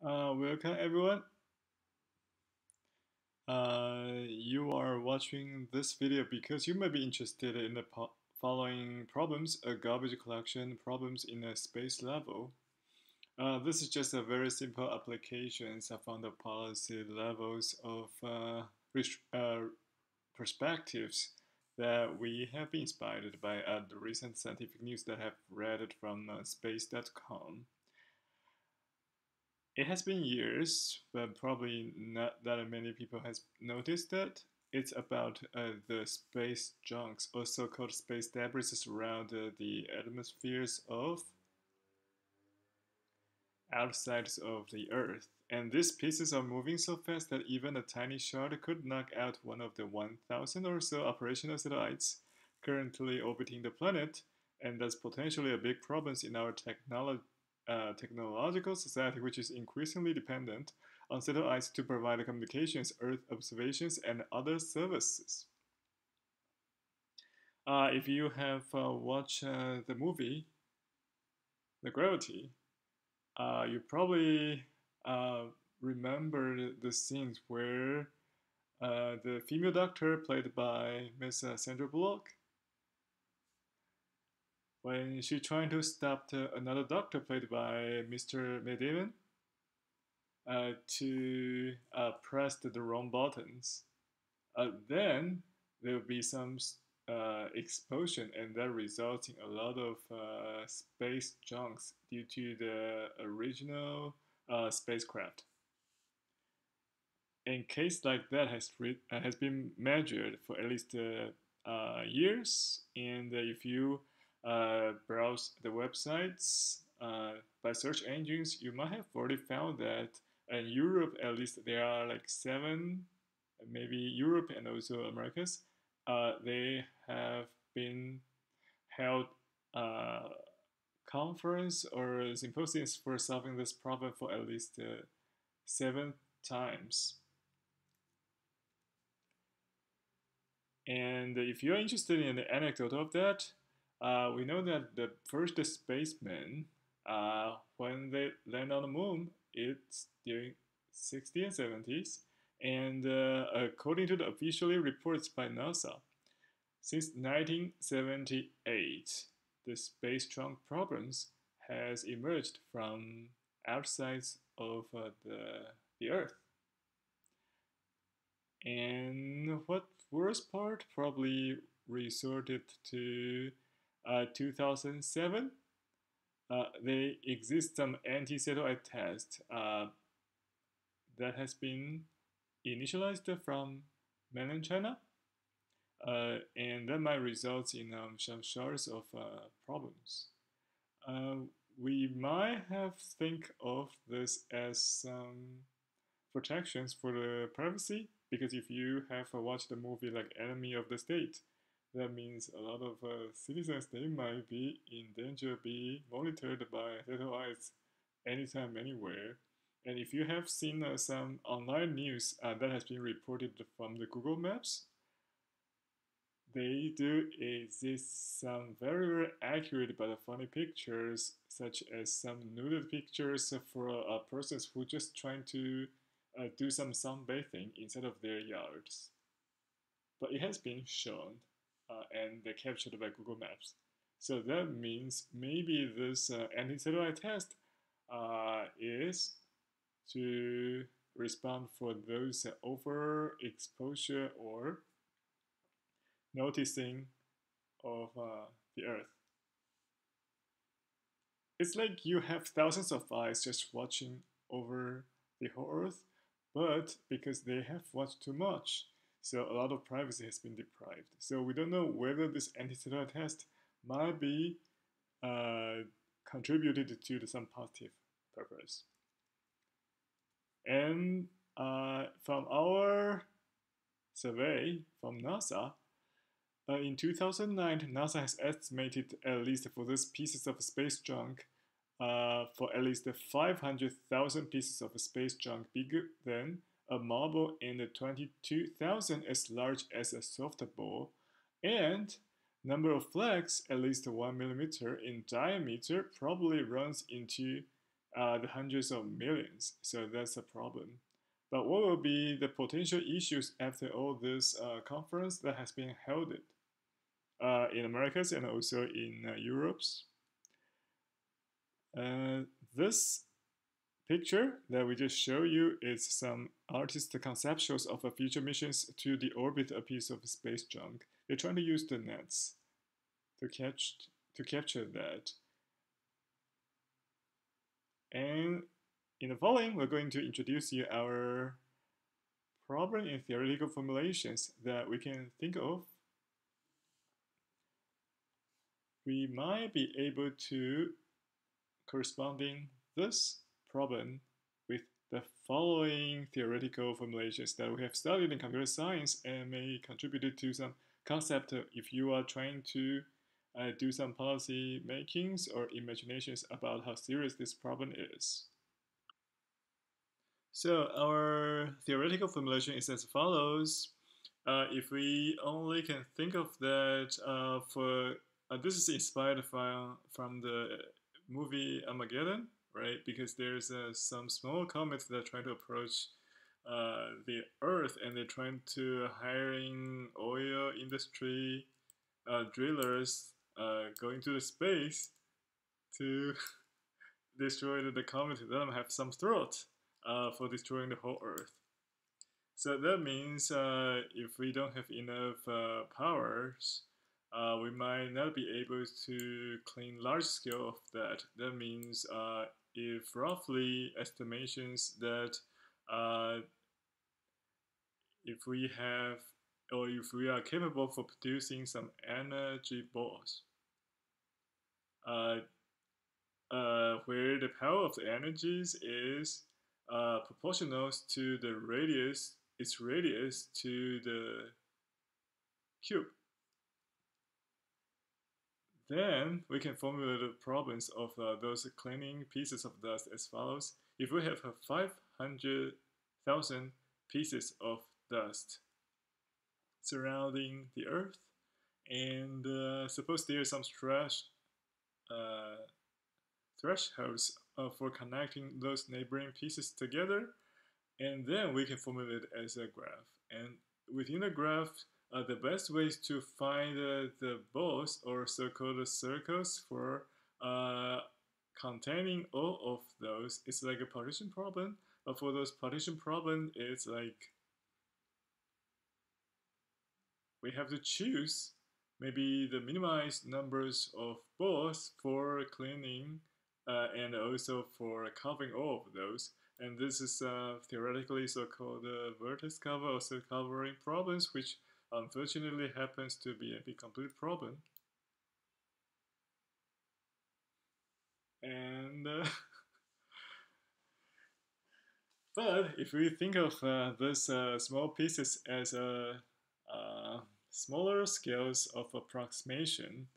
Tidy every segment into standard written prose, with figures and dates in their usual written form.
Welcome everyone. You are watching this video because you may be interested in the following problems: a garbage collection problems in a space level. This is just a very simple applications from the policy levels of perspectives that we have been inspired by the recent scientific news that I have read it from space.com. It has been years, but probably not that many people has noticed that. It's about the space junks, or so-called space debris, around the atmospheres of outside of the Earth. And these pieces are moving so fast that even a tiny shot could knock out one of the 1,000 or so operational satellites currently orbiting the planet, and that's potentially a big problem in our technological society, which is increasingly dependent on satellites to provide communications, Earth observations, and other services. If you have watched the movie The Gravity, you probably uh, remember the scenes where the female doctor, played by Miss Sandra Bullock, when she trying to stop another doctor, played by Mr. Matt Damon, to press the wrong buttons. Then there will be some explosion, and that results in a lot of space junks due to the original spacecraft. In case like that has been measured for at least years, and if you browse the websites by search engines, you might have already found that in Europe, at least, there are like seven, maybe Europe and also Americas. They have been held uh, conference or symposiums for solving this problem for at least 7 times. And if you're interested in the anecdote of that, we know that the first spacemen, when they land on the moon, it's during 60s and 70s. And according to the officially reports by NASA, since 1978, the space trunk problems has emerged from outside of the Earth. And what worst part probably resorted to 2007. There exists some anti-satellite test that has been initialized from mainland China, and that might result in some sorts of problems. We might have think of this as some protections for the privacy, because if you have watched the movie like Enemy of the State, that means a lot of citizens, they might be in danger, be monitored by satellites anytime, anywhere. And if you have seen some online news that has been reported from the Google Maps, they do exist some very, very accurate but funny pictures, such as some nuded pictures for persons who just trying to do some sunbathing inside of their yards. But it has been shown and captured by Google Maps. So that means maybe this anti-satellite test is to respond for those overexposure or noticing of the Earth. It's like you have thousands of eyes just watching over the whole Earth, but because they have watched too much, so a lot of privacy has been deprived. So we don't know whether this anti-satellite test might be contributed to some positive purpose. And from our survey from NASA, in 2009, NASA has estimated, at least for these pieces of space junk, for at least 500,000 pieces of space junk bigger than a marble and 22,000 as large as a softball, and number of flags at least 1 millimeter in diameter probably runs into the hundreds of millions. So that's a problem. But what will be the potential issues after all this conference that has been held in Americas and also in Europe's? This picture that we just show you is some artist conceptuals of a future missions to the orbit a piece of space junk. They're trying to use the nets to capture that. And in the following, we're going to introduce you our problem and theoretical formulations that we can think of. We might be able to corresponding this problem with the following theoretical formulations that we have studied in computer science and may contribute to some concept if you are trying to do some policy makings or imaginations about how serious this problem is. So our theoretical formulation is as follows. If we only can think of that this is inspired from the movie Armageddon, right? Because there's some small comets that are trying to approach the Earth, and they're trying to hiring oil industry drillers going to the space to destroy the comet. Let them have some thought for destroying the whole Earth. So that means if we don't have enough powers, we might not be able to clean large scale of that. That means if roughly estimations that if we have or if we are capable for producing some energy balls, where the power of the energies is proportional to the radius, its radius to the cube. Then we can formulate the problems of those cleaning pieces of dust as follows. If we have 500,000 pieces of dust surrounding the Earth, and suppose there are some thresholds for connecting those neighboring pieces together, and then we can formulate it as a graph. And within the graph, the best ways to find the balls or so-called circles for containing all of those is like a partition problem. But for those partition problem, it's like we have to choose maybe the minimized numbers of balls for cleaning and also for covering all of those. And this is theoretically so-called vertex cover or set covering problems, which unfortunately happens to be a complete problem. And but if we think of these small pieces as smaller scales of approximation,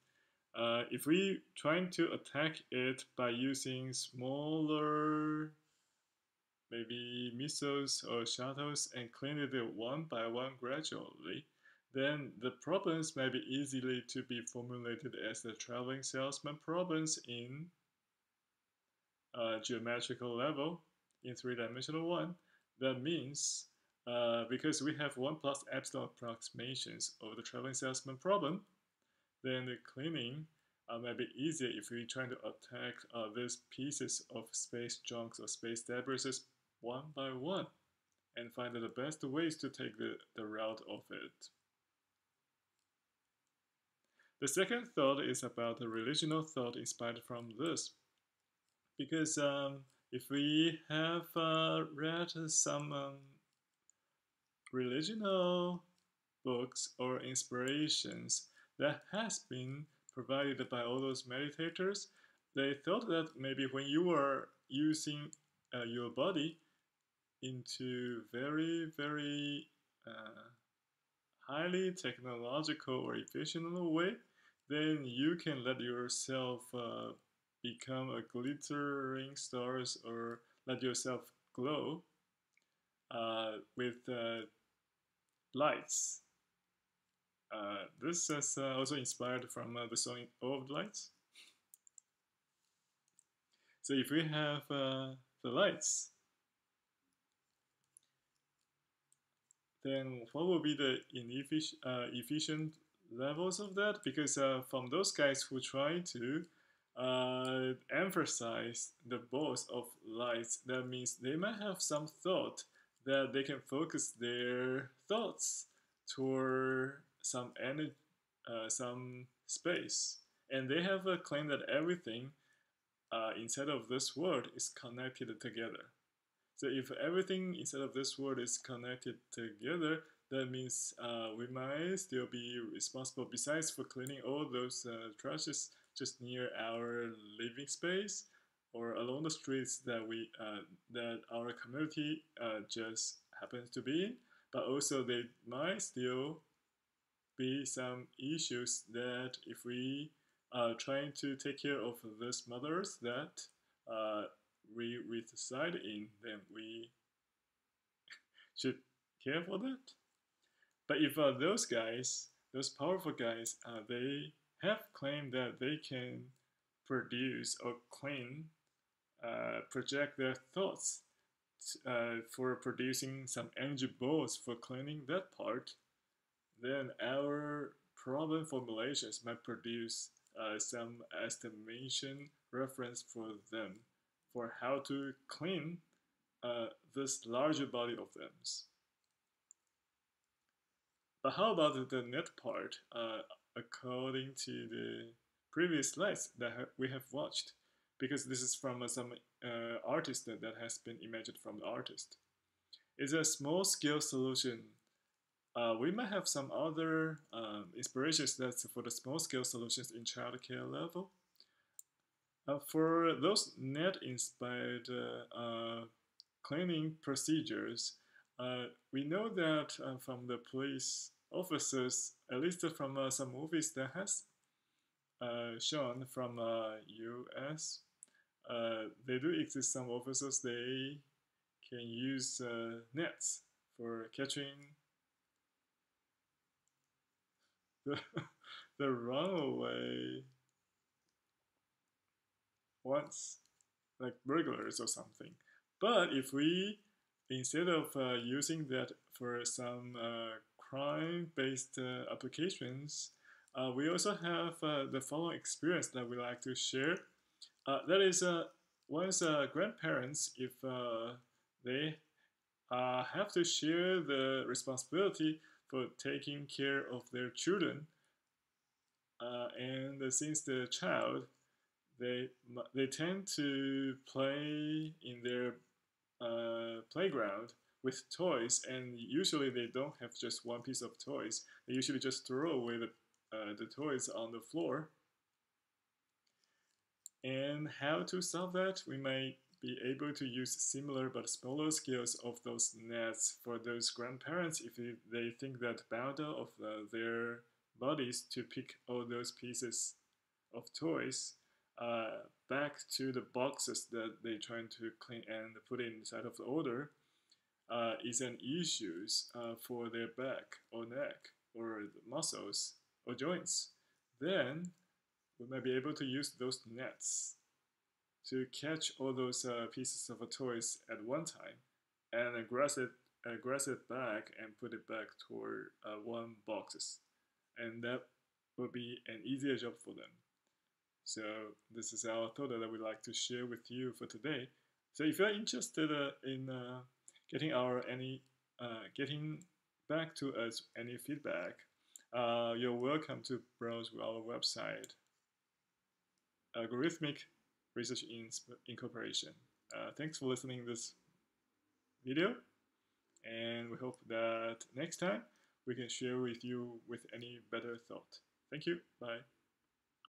if we trying to attack it by using smaller maybe missiles or shuttles and clean it one by one gradually, then the problems may be easily to be formulated as the traveling salesman problems in geometrical level in three-dimensional one. That means because we have 1 plus epsilon approximations of the traveling salesman problem, then the cleaning may be easier if we're trying to attack these pieces of space junks or space debris one by one and find the best ways to take the route of it. The second thought is about the religional thought inspired from this. Because if we have read some religional books or inspirations that has been provided by all those meditators, they thought that maybe when you are using your body into very, very highly technological or efficient way, then you can let yourself become a glittering stars or let yourself glow with lights. This is also inspired from the song All of the Lights. So if we have the lights, then what will be the efficient levels of that? Because from those guys who try to emphasize the both of lights, that means they might have some thought that they can focus their thoughts toward some energy, some space, and they have a claim that everything inside of this world is connected together. So if everything inside of this world is connected together, that means we might still be responsible, besides for cleaning all those trashes just near our living space or along the streets that our community just happens to be in. But also there might still be some issues that if we are trying to take care of these mothers that uh, we reside in, then we should care for that. But if those guys, those powerful guys, they have claimed that they can produce or clean, project their thoughts for producing some energy balls for cleaning that part, then our problem formulations might produce some estimation reference for them for how to clean this larger body of them. But how about the net part according to the previous slides that we have watched? Because this is from some artist that has been imagined from the artist. It's a small scale solution. We might have some other inspirations that's for the small scale solutions in childcare level. For those net inspired cleaning procedures, we know that from the police officers, at least from some movies that has shown from US, they do exist some officers, they can use nets for catching the, the runaway ones, like burglars or something. But if we, instead of using that for some crime-based applications, we also have the following experience that we like to share. That is, once grandparents, if they have to share the responsibility for taking care of their children, and since the child they tend to play in their playground with toys, and usually they don't have just one piece of toys. They usually just throw away the toys on the floor. And how to solve that? We might be able to use similar but smaller scales of those nets for those grandparents if they think that bound of their bodies to pick all those pieces of toys back to the boxes that they're trying to clean and put inside of the order is an issue for their back or neck or the muscles or joints, then we might be able to use those nets to catch all those pieces of toys at one time and aggress it back and put it back toward one boxes, and that will be an easier job for them. So this is our thought that I would like to share with you for today. So if you're interested in getting back to us any feedback, you're welcome to browse our website, Algorithmic Research Incorporation. Thanks for listening to this video, and we hope that next time we can share with you with any better thought. Thank you. Bye.